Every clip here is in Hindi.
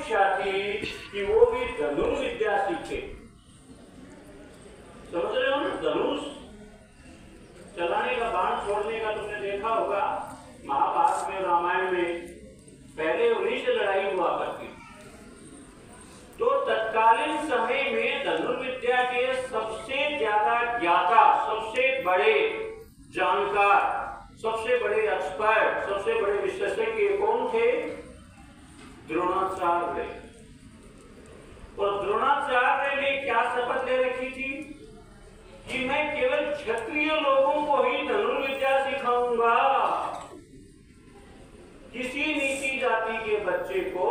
इच्छा थी कि वो भी धनुर्विद्या सीखे। समझ रहे हो ना, धनुष चलाने का, बाण छोड़ने का तुमने देखा होगा महाभारत में, रामायण में, पहले उन्हीं से लड़ाई हुआ करती। तो तत्कालीन समय में धनुर्विद्या के सबसे ज्यादा ज्ञाता, सबसे बड़े जानकार, सबसे बड़े एक्सपर्ट, सबसे बड़े विशेषज्ञ कौन थे? द्रोणाचार्य। और द्रोणाचार्य ने क्या शपथ ले रखी थी कि मैं केवल क्षत्रिय लोगों को ही धनुर्विद्या सिखाऊंगा, किसी नीची जाति के बच्चे को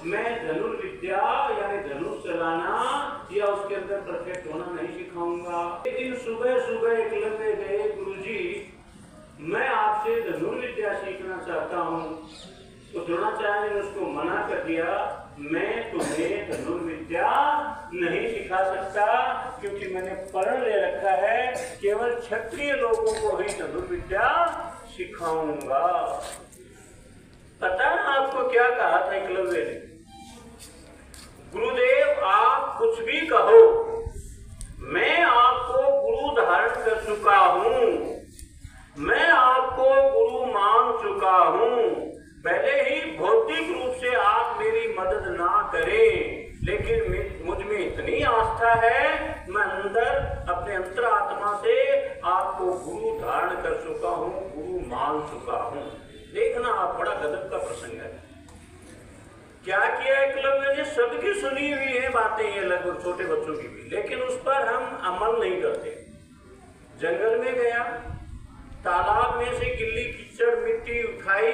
मैं धनुर्विद्या यानी धनुष चलाना या उसके अंदर परफेक्ट होना नहीं सिखाऊंगा। एक दिन सुबह सुबह एकलव्य गए, गुरुजी मैं आपसे धनुर्विद्या सीखना चाहता हूँ। तो द्रोणाचार्य ने उसको मना कर दिया, मैं तुम्हें धनुर्विद्या नहीं सिखा सकता, क्योंकि मैंने पढ़ ले रखा है, केवल क्षत्रिय लोगों को ही धनुर्विद्या सिखाऊंगा। पता है आपको क्या कहा था एकलव्य ने? गुरुदेव आप कुछ भी कहो, मैं आपको गुरु धारण कर चुका हूं, मैं आपको गुरु मान चुका हूं। भले ही भौतिक रूप से आप मेरी मदद ना करें, लेकिन मुझ में इतनी आस्था है, मैं अंदर अपने अंतरात्मा से आपको गुरु धारण कर चुका हूं, गुरु मान चुका हूं। देखना आप, बड़ा गजब का प्रसंग है। क्या किया एकलव्य ने? सबकी सुनी हुई है बातें ये, लगभग छोटे बच्चों की भी, लेकिन उस पर हम अमल नहीं करते। जंगल में गया, तालाब में से गिल्ली कीचड़ मिट्टी उठाई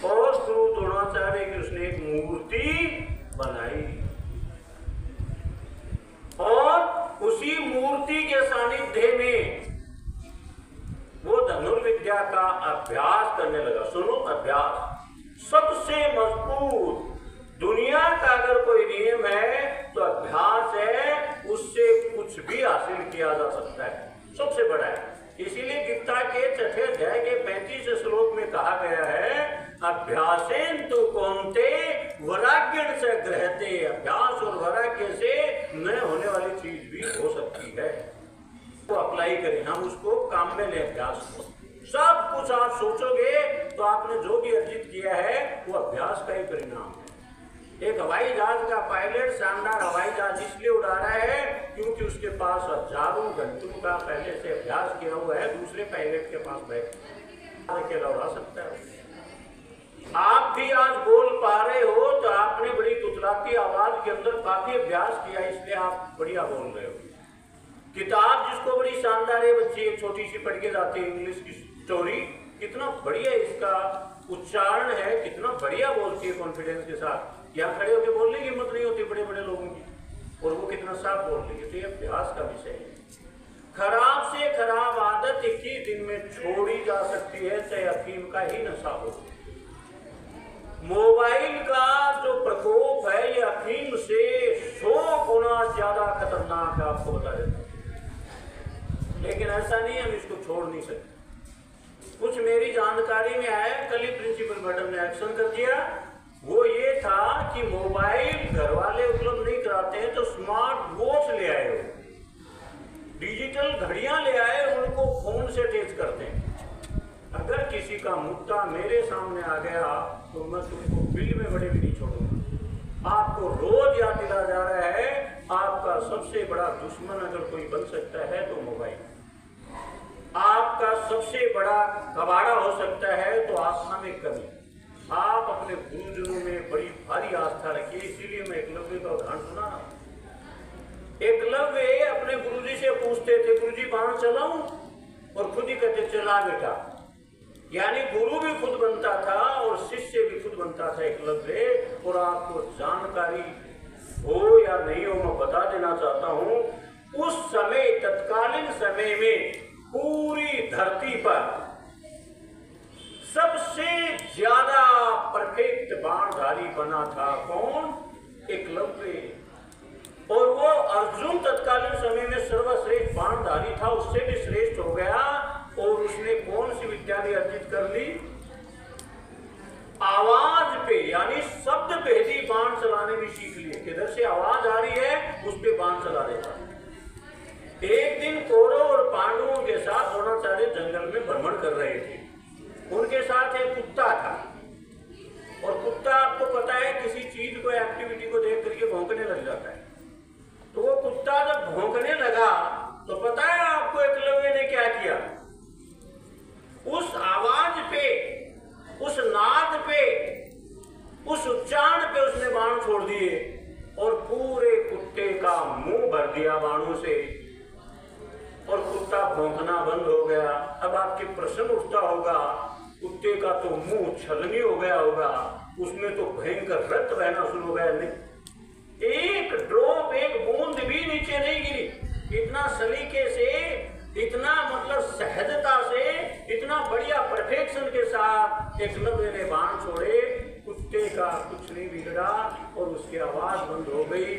और गुरु द्रोणाचार्य की उसने एक मूर्ति बनाई, और उसी मूर्ति के सानिध्य में वो धनुर्विद्या का अभ्यास करने लगा। सुनो, अभ्यास सबसे मजबूत दुनिया का अगर कोई नियम है तो अभ्यास है, उससे कुछ भी हासिल किया जा सकता है, सबसे बड़ा है। इसीलिए गीता के छठे अध्याय के 35 श्लोक में कहा गया है, अभ्यासेन तु कौन्ते वैराग्येण च गृह्यते। अभ्यास और वैराग्य से न होने वाली चीज भी हो सकती है। तो अप्लाई करें, हम उसको काम में ले अभ्यास को। सब कुछ आप सोचोगे तो आपने जो भी अर्जित किया है वो अभ्यास का ही परिणाम है। एक हवाई जहाज का पायलट शानदार हवाई जहाज इसलिए उड़ा रहा है क्योंकि उसके पास हजारों घंटों का पहले से अभ्यास किया हुआ है, दूसरे पायलट के पास बैठ अकेला उड़ा सकता है। आप भी आज बोल पा रहे हो तो आपने बड़ी तुतलाती आवाज के अंदर काफी अभ्यास किया, इसलिए आप बढ़िया बोल रहे हो। किताब जिसको बड़ी शानदार है, बच्चे एक छोटी सी पढ़ के जाते हैं, इंग्लिश की स्टोरी, कितना बढ़िया इसका उच्चारण है, कितना बढ़िया बोलती है कॉन्फिडेंस के साथ। यहाँ खड़े होकर बोलने की हिम्मत नहीं होती बड़े बड़े लोगों की, और वो कितना साफ बोल रही है। तो ये अभ्यास का विषय है। खराब से खराब आदत 21 दिन में छोड़ी जा सकती है, चाहे अफीम का ही नशा हो। मोबाइल का जो प्रकोप है ये अफीम से 100 गुना ज्यादा खतरनाक है, आपको बता देता हूं। लेकिन ऐसा नहीं, हम इसको छोड़ नहीं सकते। कुछ मेरी जानकारी में आया, कल ही प्रिंसिपल मैडम ने एक्शन कर दिया। वो ये था कि मोबाइल घर वाले उपलब्ध नहीं कराते हैं तो स्मार्ट वॉच ले आए, हो डिजिटल घड़ियां ले आए, उनको फोन से अटैच करते हैं। अगर किसी का मुद्दा मेरे सामने आ गया तो मैं तुमको बिल में बड़े भी नहीं छोड़ूंगा। आपको रोज याद दिला जा रहा है, आपका सबसे बड़ा दुश्मन अगर कोई बन सकता है तो मोबाइल, आपका सबसे बड़ा कबाड़ा हो सकता है तो आस्था में कमी। आप अपने गुरुजनों में बड़ी भारी आस्था रखिए। इसीलिए मैं एकलव्य का उदाहरण सुना। एकलव्य अपने गुरुजी से पूछते थे, गुरुजी बाण चलाऊं, और खुद ही कहते चला बेटा। यानी गुरु भी खुद बनता था और शिष्य भी खुद बनता था एकलव्य। और आपको जानकारी हो या नहीं हो, मैं बता देना चाहता हूं, उस समय तत्कालीन समय में पूरी धरती पर सबसे ज्यादा परफेक्ट बाणधारी बना था कौन? एकलव्य। और वो अर्जुन तत्कालीन समय में सर्वश्रेष्ठ बाणधारी था, उससे भी श्रेष्ठ हो गया। और उसने कौन सी विद्या भी अर्जित कर ली? आवाज पे, यानी शब्द भेदी बाण चला एक दिन कौरव और पांडवों के साथ द्रोणाचार्य जंगल में भ्रमण कर रहे थे। उनके साथ एक कुत्ता था, और कुत्ता आपको पता है किसी चीज को, एक्टिविटी को देख करके भौंकने लग जाता है। तो वो कुत्ता जब भौंकने लगा तो पता है आपको एकलव्य ने क्या किया? उस आवाज पे, उस नाद पे, उस उच्चारण पे उसने बाण छोड़ दिए और पूरे कुत्ते का मुंह भर दिया बाणों से, और कुत्ता भौंकना बंद हो गया। अब आपके प्रश्न उठता होगा, कुत्ते का तो मुंह छलनी हो गया होगा, उसमें तो भयंकर रक्त बहना शुरू हो गया। नहीं, एक ड्रॉप, एक बूंद भी नीचे नहीं गिरी। इतना सलीके से, इतना मतलब सहजता से, इतना बढ़िया परफेक्शन के साथ एकलव्य ने बाण छोड़े, कुत्ते का कुछ नहीं बिगड़ा और उसकी आवाज बंद हो गई।